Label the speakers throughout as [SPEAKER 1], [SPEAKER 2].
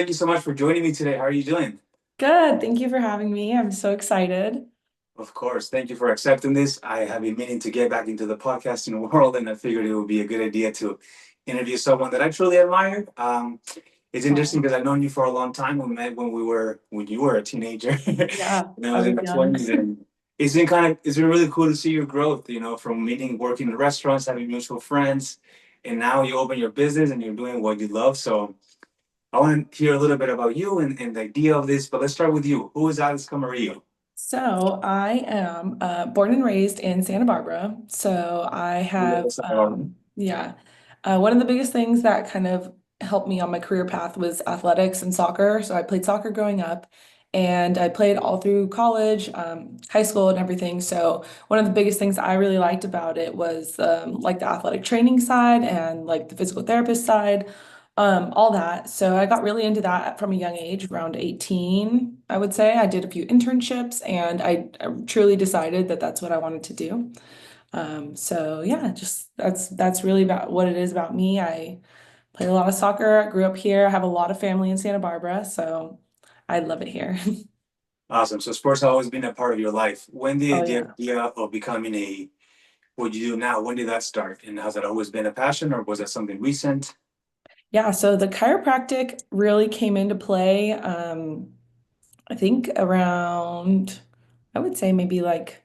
[SPEAKER 1] thank you so much for joining me today. How are you doing?
[SPEAKER 2] Good. Thank you for having me. I'm so excited.
[SPEAKER 1] Of course, thank you for accepting this. I have been meaning to get back into the podcasting world, and I figured it would be a good idea to interview someone that I truly admire. It's interesting
[SPEAKER 2] Oh,
[SPEAKER 1] because I've known you for a long time. We met when you were a teenager,
[SPEAKER 2] yeah,
[SPEAKER 1] and I
[SPEAKER 2] I
[SPEAKER 1] was in
[SPEAKER 2] was
[SPEAKER 1] my
[SPEAKER 2] young.
[SPEAKER 1] twenties, and it's been really cool to see your growth. From meeting, working in restaurants, having mutual friends, and now you open your business and you're doing what you love. So I want to hear a little bit about you and the idea of this, but let's start with you. Who is Alex Camarillo?
[SPEAKER 2] So I am born and raised in Santa Barbara. So I have, yeah, one of the biggest things that kind of helped me on my career path was athletics and soccer. So I played soccer growing up, and I played all through college, high school, and everything. So one of the biggest things I really liked about it was like the athletic training side and like the physical therapist side. All that. So I got really into that from a young age, around 18, I would say. I did a few internships and I truly decided that that's what I wanted to do. So yeah, just that's really about what it is about me. I played a lot of soccer, I grew up here, I have a lot of family in Santa Barbara, so I love it here.
[SPEAKER 1] Awesome. So sports has always been a part of your life. When
[SPEAKER 2] Oh
[SPEAKER 1] did the
[SPEAKER 2] yeah.
[SPEAKER 1] idea of becoming what you do now, when did that start? And has that always been a passion or was that something recent?
[SPEAKER 2] Yeah, so the chiropractic really came into play. I think around, I would say maybe like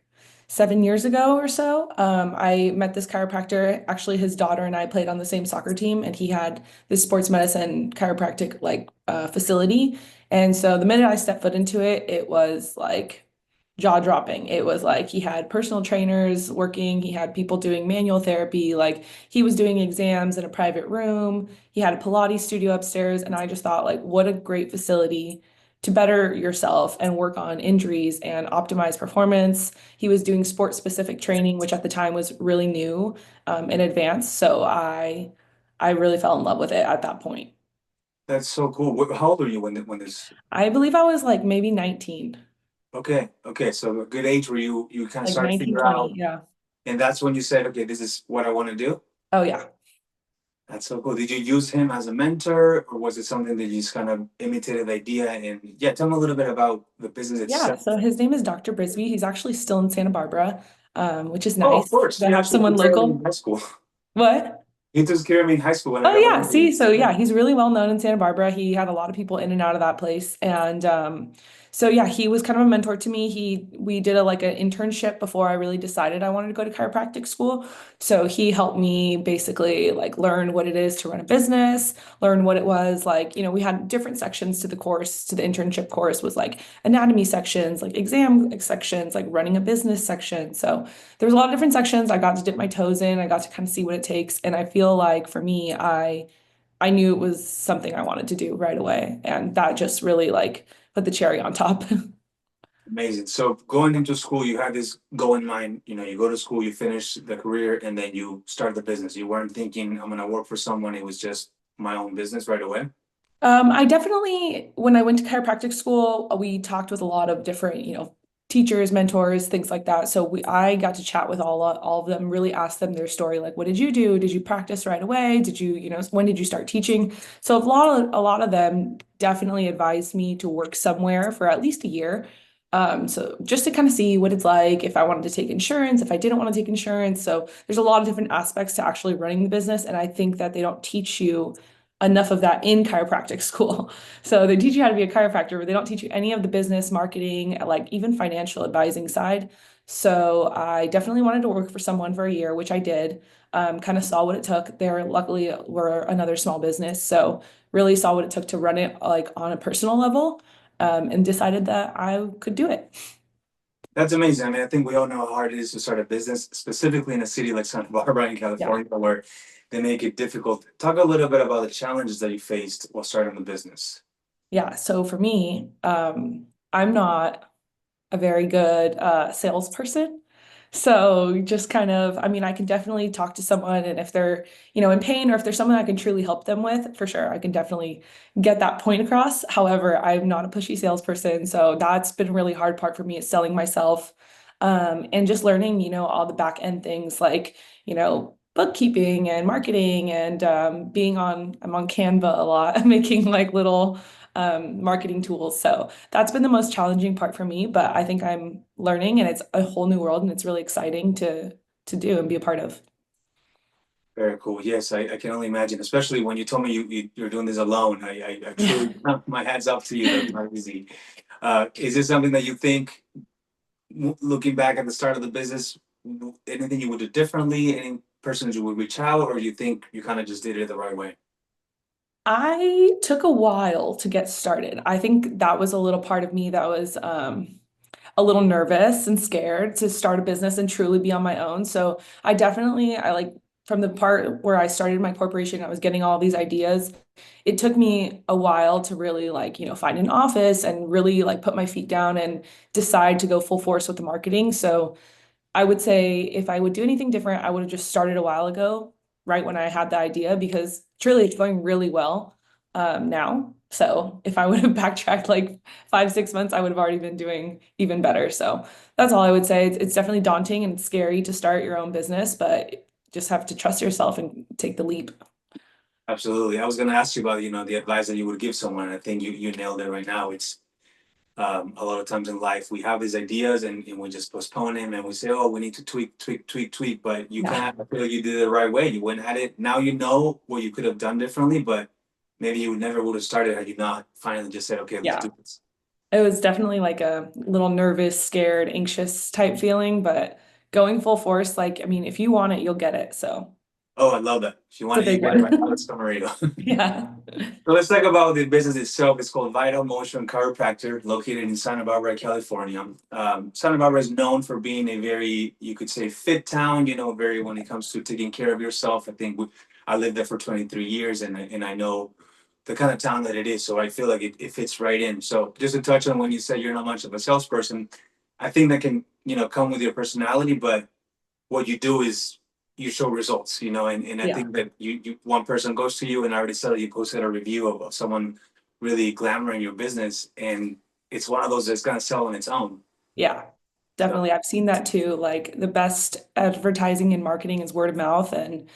[SPEAKER 2] 7 years ago or so. I met this chiropractor. Actually, his daughter and I played on the same soccer team, and he had this sports medicine chiropractic facility. And so the minute I stepped foot into it, it was like jaw dropping. It was like he had personal trainers working, he had people doing manual therapy, like he was doing exams in a private room. He had a Pilates studio upstairs, and I just thought like what a great facility to better yourself and work on injuries and optimize performance. He was doing sport specific training, which at the time was really new in advance. So I really fell in love with it at that point.
[SPEAKER 1] That's so cool. How old are you when this?
[SPEAKER 2] I believe I was like maybe 19,
[SPEAKER 1] Okay. So a good age where you kind of
[SPEAKER 2] like
[SPEAKER 1] start to
[SPEAKER 2] 19,
[SPEAKER 1] figure
[SPEAKER 2] 20.
[SPEAKER 1] out,
[SPEAKER 2] Yeah.
[SPEAKER 1] and that's when you said, okay, this is what I want to do.
[SPEAKER 2] Oh, yeah.
[SPEAKER 1] That's so cool. Did you use him as a mentor, or was it something that you just kind of imitated the idea? And yeah, tell me a little bit about the business
[SPEAKER 2] Yeah.
[SPEAKER 1] itself.
[SPEAKER 2] So his name is Dr. Brisby. He's actually still in Santa Barbara, which is
[SPEAKER 1] Oh, of
[SPEAKER 2] nice
[SPEAKER 1] course.
[SPEAKER 2] to
[SPEAKER 1] He
[SPEAKER 2] have
[SPEAKER 1] actually
[SPEAKER 2] someone
[SPEAKER 1] took care of me in
[SPEAKER 2] local.
[SPEAKER 1] high school.
[SPEAKER 2] What?
[SPEAKER 1] He took care of me in high school when I
[SPEAKER 2] Oh
[SPEAKER 1] got my
[SPEAKER 2] yeah, see,
[SPEAKER 1] degree.
[SPEAKER 2] so yeah, he's really well known in Santa Barbara. He had a lot of people in and out of that place, and so yeah, he was kind of a mentor to me. We did a like an internship before I really decided I wanted to go to chiropractic school. So he helped me basically like learn what it is to run a business, learn what it was like. We had different sections to the course. To the internship course was like anatomy sections, like exam sections, like running a business section. So there was a lot of different sections. I got to dip my toes in. I got to kind of see what it takes. And I feel like for me, I knew it was something I wanted to do right away. And that just really like put the cherry on top.
[SPEAKER 1] Amazing. So going into school, you had this goal in mind. You go to school, you finish the career, and then you start the business. You weren't thinking, I'm going to work for someone. It was just my own business right away.
[SPEAKER 2] I definitely, when I went to chiropractic school, we talked with a lot of different, teachers, mentors, things like that. So I got to chat with all of them, really ask them their story. Like, what did you do? Did you practice right away? Did you, when did you start teaching? So a lot of them definitely advised me to work somewhere for at least a year. So just to kind of see what it's like, if I wanted to take insurance, if I didn't want to take insurance. So there's a lot of different aspects to actually running the business. And I think that they don't teach you enough of that in chiropractic school. So they teach you how to be a chiropractor, but they don't teach you any of the business, marketing, like even financial advising side. So I definitely wanted to work for someone for a year, which I did. Kind of saw what it took. There luckily were another small business, so really saw what it took to run it like on a personal level, and decided that I could do it.
[SPEAKER 1] That's amazing. I mean, I think we all know how hard it is to start a business, specifically in a city like Santa Barbara in
[SPEAKER 2] Yeah.
[SPEAKER 1] California, where they make it difficult. Talk a little bit about the challenges that you faced while starting the business.
[SPEAKER 2] Yeah. So for me, I'm not a very good salesperson. So just kind of, I mean, I can definitely talk to someone, and if they're, in pain, or if there's someone I can truly help them with, for sure, I can definitely get that point across. However, I'm not a pushy salesperson, so that's been a really hard part for me is selling myself, and just learning, all the back end things like, bookkeeping and marketing and I'm on Canva a lot, making like little marketing tools. So that's been the most challenging part for me, but I think I'm learning and it's a whole new world and it's really exciting to do and be a part of.
[SPEAKER 1] Very cool. Yes, I can only imagine, especially when you told me you're doing this alone. I truly, my hats off to you. That's not easy. Is this something that you think, looking back at the start of the business, anything you would do differently? Any persons you would reach out, or you think you kind of just did it the right way?
[SPEAKER 2] I took a while to get started. I think that was a little part of me that was a little nervous and scared to start a business and truly be on my own. So I like from the part where I started my corporation, I was getting all these ideas. It took me a while to really like, find an office and really like put my feet down and decide to go full force with the marketing. So I would say if I would do anything different, I would have just started a while ago, right when I had the idea, because truly it's going really well now. So if I would have backtracked like 5, 6 months, I would have already been doing even better. So that's all I would say. It's definitely daunting and scary to start your own business, but just have to trust yourself and take the leap.
[SPEAKER 1] Absolutely. I was going to ask you about, the advice that you would give someone. I think you nailed it right now. It's a lot of times in life we have these ideas and we just postpone them and we say, oh, we need to tweak, tweak, tweak, tweak. But you
[SPEAKER 2] Yeah.
[SPEAKER 1] kind of feel like you did it the right way. You went at it. Now you know what you could have done differently, but maybe you never would have started had you not finally just said, okay, let's
[SPEAKER 2] Yeah.
[SPEAKER 1] do this.
[SPEAKER 2] It was definitely like a little nervous, scared, anxious type feeling, but going full force, like, I mean, if you want it, you'll get it. So
[SPEAKER 1] Oh, I love that. If you
[SPEAKER 2] it's a
[SPEAKER 1] want it, you
[SPEAKER 2] big
[SPEAKER 1] get it right now.
[SPEAKER 2] one.
[SPEAKER 1] It's Camarillo.
[SPEAKER 2] Yeah.
[SPEAKER 1] So let's talk about the business itself. It's called Vital Motion Chiropractor, located in Santa Barbara, California. Santa Barbara is known for being a very, you could say, fit town. Very when it comes to taking care of yourself. I lived there for 23 years, and I know the kind of town that it is. So I feel like it fits right in. So just to touch on when you said you're not much of a salesperson, I think that can come with your personality, but what you do is you show results, and I
[SPEAKER 2] Yeah.
[SPEAKER 1] think that you one person goes to you and I already saw that you posted a review of someone really glamoring your business, and it's one of those that's gonna sell on its own.
[SPEAKER 2] Yeah,
[SPEAKER 1] So
[SPEAKER 2] definitely. I've seen that too. Like the best advertising and marketing is word of mouth, and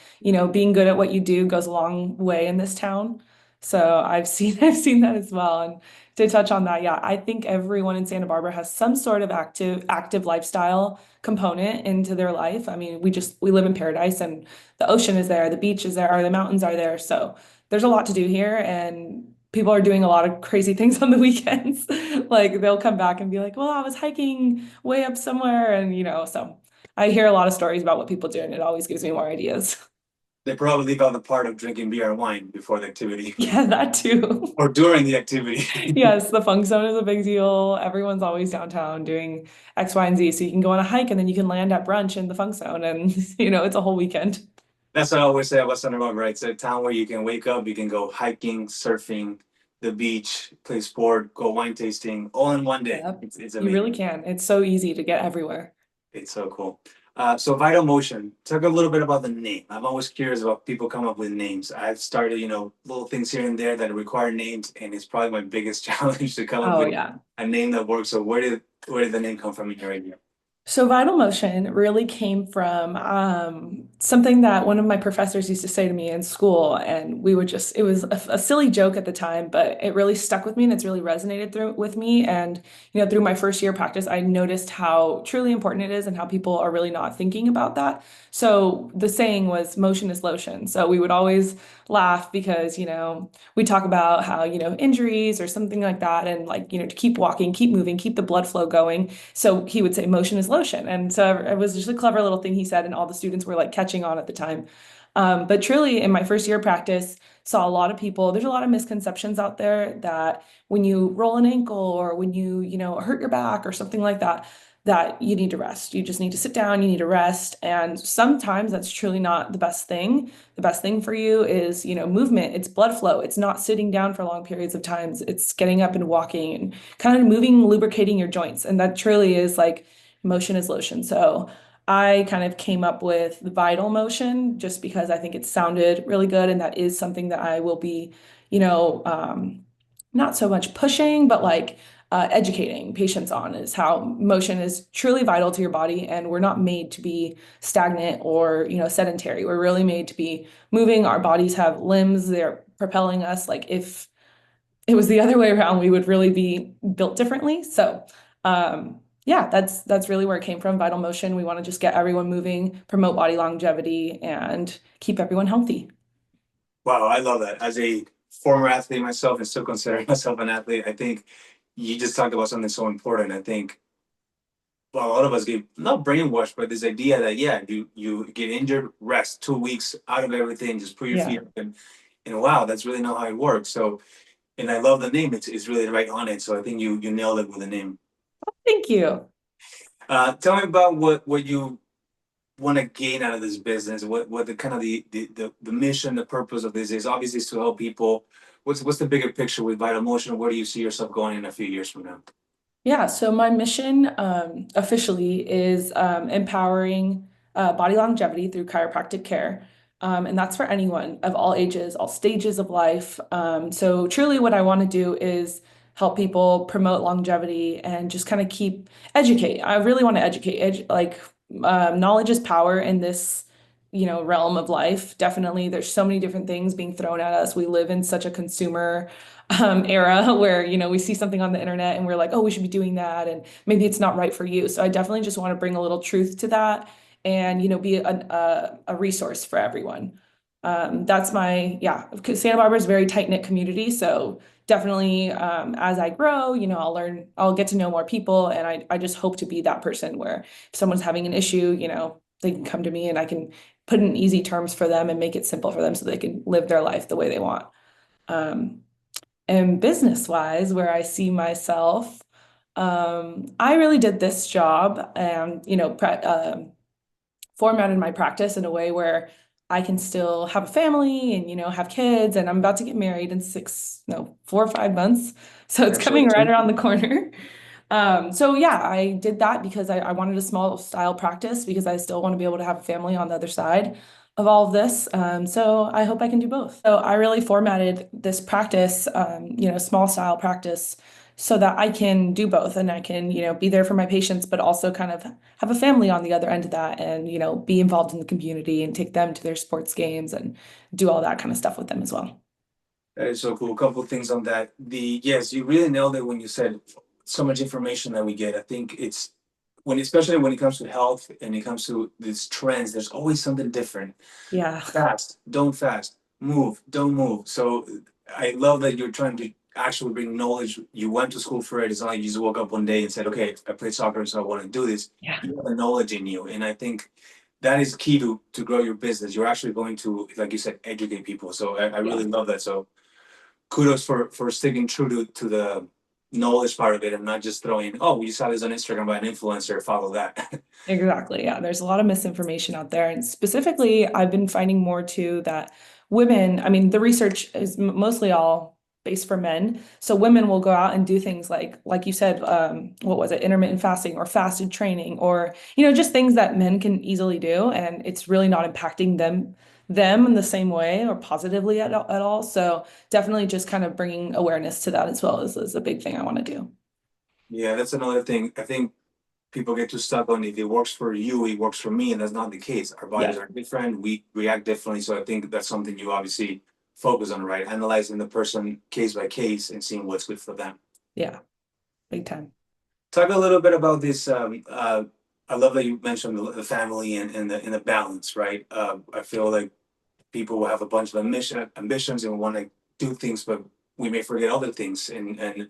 [SPEAKER 2] being good at what you do goes a long way in this town. So I've seen I've seen that as well. And to touch on that, yeah, I think everyone in Santa Barbara has some sort of active lifestyle component into their life. I mean, we live in paradise and the ocean is there, the beach is there, or the mountains are there. So there's a lot to do here and people are doing a lot of crazy things on the weekends. Like they'll come back and be like, well, I was hiking way up somewhere. And, so I hear a lot of stories about what people do, and it always gives me more ideas.
[SPEAKER 1] they probably leave out the part of drinking beer and wine before the activity
[SPEAKER 2] Yeah, that too.
[SPEAKER 1] or during the activity.
[SPEAKER 2] Yes, the funk zone is a big deal. Everyone's always downtown doing X, Y, and Z. So you can go on a hike and then you can land at brunch in the funk zone and, it's a whole weekend.
[SPEAKER 1] That's what I always say about Santa Barbara, right? It's a town where you can wake up, you can go hiking, surfing, the beach, play sport, go wine tasting, all in one day.
[SPEAKER 2] Yep.
[SPEAKER 1] It's
[SPEAKER 2] You
[SPEAKER 1] amazing.
[SPEAKER 2] really can. It's so easy to get everywhere.
[SPEAKER 1] It's so cool. So Vital Motion, talk a little bit about the name. I'm always curious about people come up with names. I've started, little things here and there that require names, and it's probably my biggest challenge to come up
[SPEAKER 2] Oh,
[SPEAKER 1] with
[SPEAKER 2] yeah.
[SPEAKER 1] a name that works. So where did the name come from in your idea?
[SPEAKER 2] So Vital Motion really came from something that one of my professors used to say to me in school, and it was a silly joke at the time, but it really stuck with me and it's really resonated through with me. And, through my first year of practice, I noticed how truly important it is and how people are really not thinking about that. So the saying was motion is lotion. So we would always laugh because, we talk about how, injuries or something like that, and like, to keep walking, keep moving, keep the blood flow going. So he would say motion is lotion. And so it was just a clever little thing he said, and all the students were like catching on at the time. But truly, in my first year of practice, saw a lot of people. There's a lot of misconceptions out there that when you roll an ankle or when you hurt your back or something like that, that you need to rest. You just need to sit down, you need to rest. And sometimes that's truly not the best thing. The best thing for you is, movement, it's blood flow. It's not sitting down for long periods of times. It's getting up and walking and kind of moving, lubricating your joints. And that truly is like motion is lotion. So I kind of came up with the Vital Motion just because I think it sounded really good. And that is something that I will be, you know, um, not so much pushing, but like educating patients on is how motion is truly vital to your body. And we're not made to be stagnant or, sedentary. We're really made to be moving. Our bodies have limbs, they're propelling us. Like if it was the other way around, we would really be built differently. So, yeah, that's really where it came from. Vital Motion. We want to just get everyone moving, promote body longevity, and keep everyone healthy.
[SPEAKER 1] Wow, I love that. As a former athlete myself and still consider myself an athlete, I think you just talked about something so important. I think well, a lot of us get not brainwashed, but this idea that yeah, you get injured, rest 2 weeks out of everything, just put your
[SPEAKER 2] Yeah.
[SPEAKER 1] feet up and wow, that's really not how it works. So and I love the name. It's really right on it. So I think you nailed it with the name.
[SPEAKER 2] Thank you.
[SPEAKER 1] Tell me about what you want to gain out of this business. What the kind of the mission, the purpose of this is. Obviously, is to help people. What's the bigger picture with Vital Motion? Where do you see yourself going in a few years from now?
[SPEAKER 2] Yeah, so my mission officially is empowering body longevity through chiropractic care. And that's for anyone of all ages, all stages of life. So truly what I want to do is help people promote longevity and just kind of keep educate. I really want to educate, knowledge is power in this, realm of life. Definitely, there's so many different things being thrown at us. We live in such a consumer era where we see something on the internet and we're like, oh, we should be doing that, and maybe it's not right for you. So I definitely just want to bring a little truth to that, and be a resource for everyone. That's my yeah. Because Santa Barbara is a very tight knit community, so definitely as I grow, I'll learn, I'll get to know more people, and I just hope to be that person where if someone's having an issue, they can come to me and I can put in easy terms for them and make it simple for them so they can live their life the way they want. Um, and business wise, where I see myself, I really did this job and, formatted my practice in a way where I can still have a family and, have kids. And I'm about to get married in 4 or 5 months. So it's coming right
[SPEAKER 1] Congratulations.
[SPEAKER 2] around the corner. So yeah, I did that because I wanted a small style practice because I still want to be able to have a family on the other side of all of this. So I hope I can do both. So I really formatted this practice, small style practice so that I can do both and I can, be there for my patients, but also kind of have a family on the other end of that and, be involved in the community and take them to their sports games and do all that kind of stuff with them as well.
[SPEAKER 1] That is so cool. A couple of things on that. The yes, you really nailed it when you said so much information that we get. I think it's when especially when it comes to health and it comes to these trends, there's always something different.
[SPEAKER 2] Yeah.
[SPEAKER 1] Fast, don't fast, move, don't move. So I love that you're trying to actually bring knowledge. You went to school for it. It's not like you just woke up one day and said, okay, I played soccer, so I want to do this.
[SPEAKER 2] Yeah.
[SPEAKER 1] You have the knowledge in you. And I think that is key to grow your business. You're actually going to, like you said, educate people. So I
[SPEAKER 2] Yeah.
[SPEAKER 1] really love that. So kudos for sticking true to the knowledge part of it and not just throwing, oh, you saw this on Instagram by an influencer, follow that.
[SPEAKER 2] Exactly. Yeah. There's a lot of misinformation out there. And specifically, I've been finding more too that women, I mean, the research is mostly all based for men. So women will go out and do things like you said, what was it, intermittent fasting or fasted training, or, just things that men can easily do. And it's really not impacting them in the same way or positively at all. So definitely just kind of bringing awareness to that as well is a big thing I want to do.
[SPEAKER 1] Yeah, that's another thing. I think people get too stuck on if it works for you, it works for me, and that's not the case. Our bodies
[SPEAKER 2] Yeah.
[SPEAKER 1] are different, we react differently. So I think that's something you obviously focus on, right? Analyzing the person case by case and seeing what's good for them.
[SPEAKER 2] Yeah. Big time.
[SPEAKER 1] Talk a little bit about this. I love that you mentioned the family and the balance, right? I feel like people will have a bunch of ambitions and want to do things, but we may forget other things. And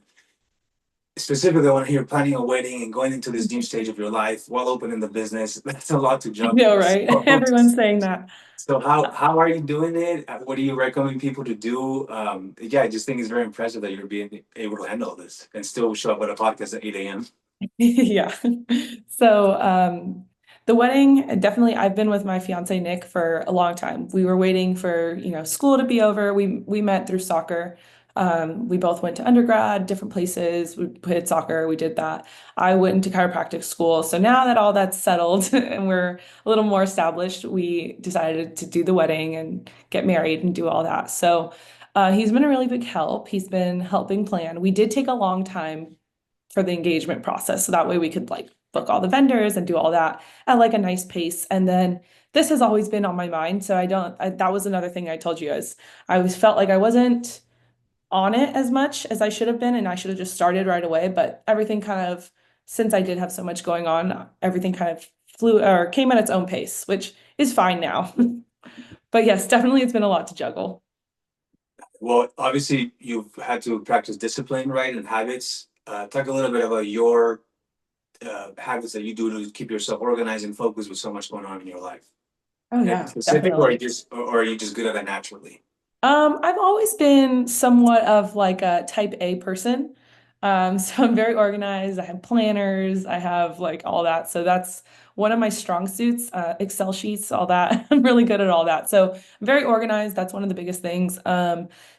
[SPEAKER 1] specifically, when you're planning a wedding and going into this new stage of your life while opening the business, that's a lot to
[SPEAKER 2] I
[SPEAKER 1] juggle.
[SPEAKER 2] know, right? Everyone's saying that.
[SPEAKER 1] So how are you doing it? What do you recommend people to do? Yeah, I just think it's very impressive that you're being able to handle this and still show up at a podcast at 8 a.m.
[SPEAKER 2] Yeah. So, the wedding, definitely I've been with my fiance Nick for a long time. We were waiting for, school to be over. We met through soccer. We both went to undergrad, different places. We played soccer, we did that. I went into chiropractic school. So now that all that's settled and we're a little more established, we decided to do the wedding and get married and do all that. So, he's been a really big help. He's been helping plan. We did take a long time for the engagement process. So that way we could book all the vendors and do all that at a nice pace. And then this has always been on my mind. So that was another thing I told you is I always felt like I wasn't on it as much as I should have been, and I should have just started right away. But everything kind of, since I did have so much going on, everything kind of flew or came at its own pace, which is fine now. But yes, definitely it's been a lot to juggle.
[SPEAKER 1] Well, obviously you've had to practice discipline, right, and habits. Talk a little bit about your habits that you do to keep yourself organized and focused with so much going on in your life.
[SPEAKER 2] Oh
[SPEAKER 1] Anything
[SPEAKER 2] yeah,
[SPEAKER 1] specific, or
[SPEAKER 2] definitely.
[SPEAKER 1] are you just good at that naturally?
[SPEAKER 2] I've always been somewhat of like a type A person. So I'm very organized. I have planners, I have like all that. So that's one of my strong suits, Excel sheets, all that. I'm really good at all that. So I'm very organized. That's one of the biggest things.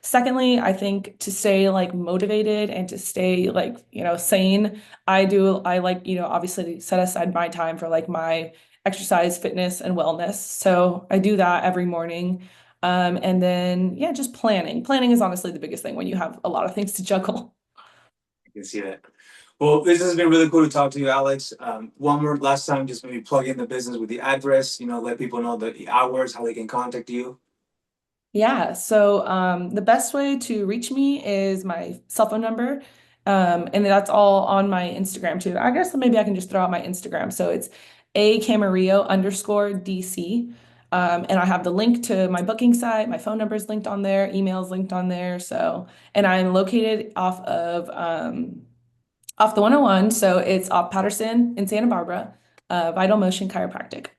[SPEAKER 2] Secondly, I think to stay like motivated and to stay like, sane, I like, obviously set aside my time for like my exercise, fitness, and wellness. So I do that every morning. And then, yeah, just planning. Planning is honestly the biggest thing when you have a lot of things to juggle.
[SPEAKER 1] I can see that. Well, this has been really cool to talk to you, Alex. One more last time, just maybe plug in the business with the address, let people know the hours, how they can contact you.
[SPEAKER 2] Yeah, so the best way to reach me is my cell phone number. And that's all on my Instagram too. I guess maybe I can just throw out my Instagram. So it's a Camarillo underscore DC. And I have the link to my booking site. My phone number is linked on there, emails linked on there. So, and I'm located off the 101. So it's off Patterson in Santa Barbara, Vital Motion Chiropractic.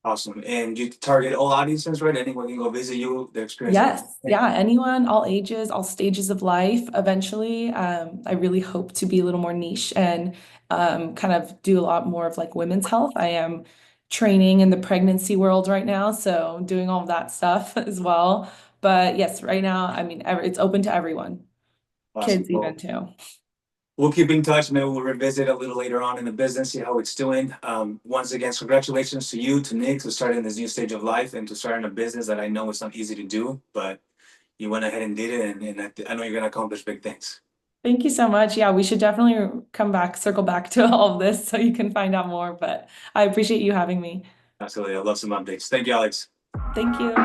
[SPEAKER 1] Awesome. And you target all audiences, right? Anyone can go visit you, the experience.
[SPEAKER 2] Yes, yeah, anyone, all ages, all stages of life. Eventually, I really hope to be a little more niche and kind of do a lot more of like women's health. I am training in the pregnancy world right now, so doing all of that stuff as well. But yes, right now, I mean, it's open to everyone,
[SPEAKER 1] Awesome.
[SPEAKER 2] kids even
[SPEAKER 1] Well,
[SPEAKER 2] too.
[SPEAKER 1] we'll keep in touch. Maybe we'll revisit a little later on in the business, see how it's doing. Once again, congratulations to you, to Nick, to starting this new stage of life and to starting a business that I know it's not easy to do, but you went ahead and did it, and I know you're going to accomplish big things.
[SPEAKER 2] Thank you so much. Yeah, we should definitely come back, circle back to all of this so you can find out more. But I appreciate you having me.
[SPEAKER 1] Absolutely. I love some updates. Thank you, Alex.
[SPEAKER 2] Thank you.